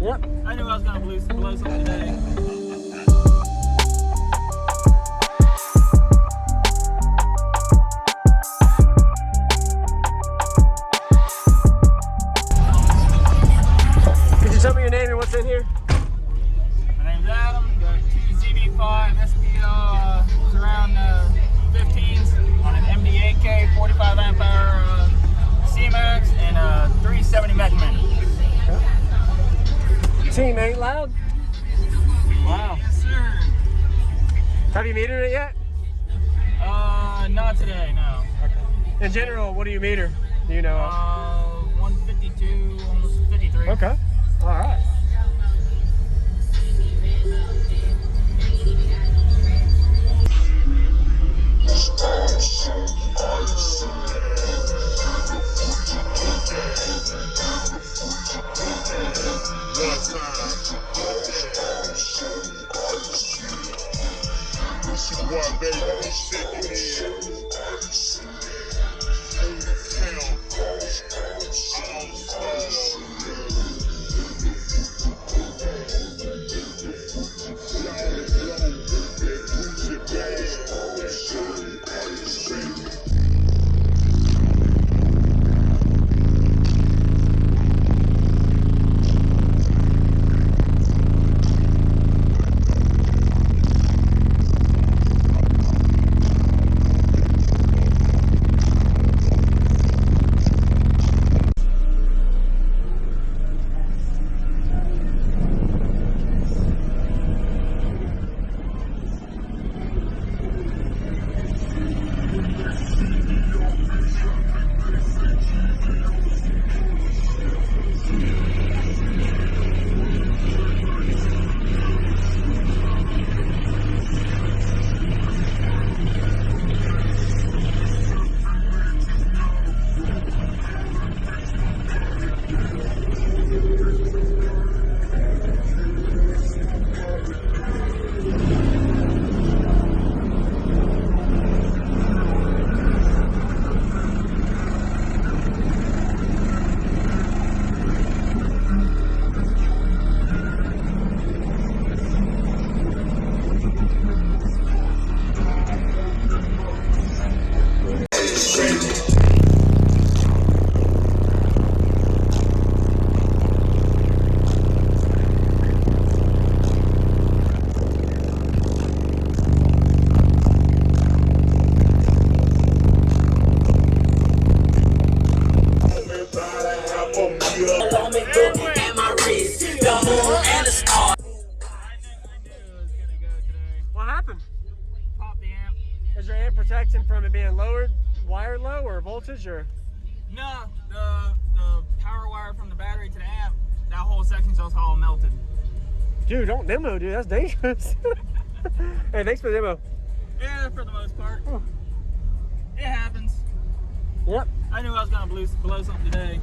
Yep. I knew I was gonna blow something today. Could you tell me your name and what's in here? My name's Adam. Got two ZB5 SPL surround 15s on an MD8K 45 amp hour Cmax and a 370 Mechman. Team Aintloud? Wow. Yes, sir. Have you metered it yet? Not today, no. Okay. In general, what do you meter? Do you know? 152, almost 53. Okay. All right. What happened? Pop the amp. Is your amp protecting from it being lowered, wired low, or voltage, or? No, the power wire from the battery to the amp, that whole section's just all melted. Dude, don't demo, dude. That's dangerous. Hey, thanks for the demo. Yeah, for the most part. It happens. Yep. I knew I was gonna blow something today.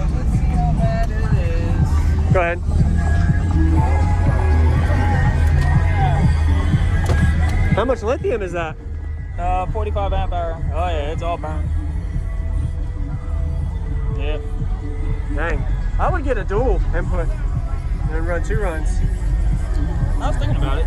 Let's see how bad it is. Go ahead. How much lithium is that? 45 amp hour. Oh yeah, it's all burnt. Yep. Dang. I would get a dual input and run 2 runs. I was thinking about it.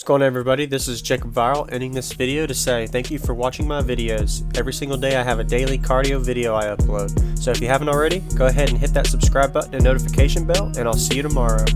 What's going on, everybody? This is JacobViral, ending this video to say thank you for watching my videos. Every single day I have a daily cardio video I upload. So if you haven't already, go ahead and hit that subscribe button and notification bell, and I'll see you tomorrow.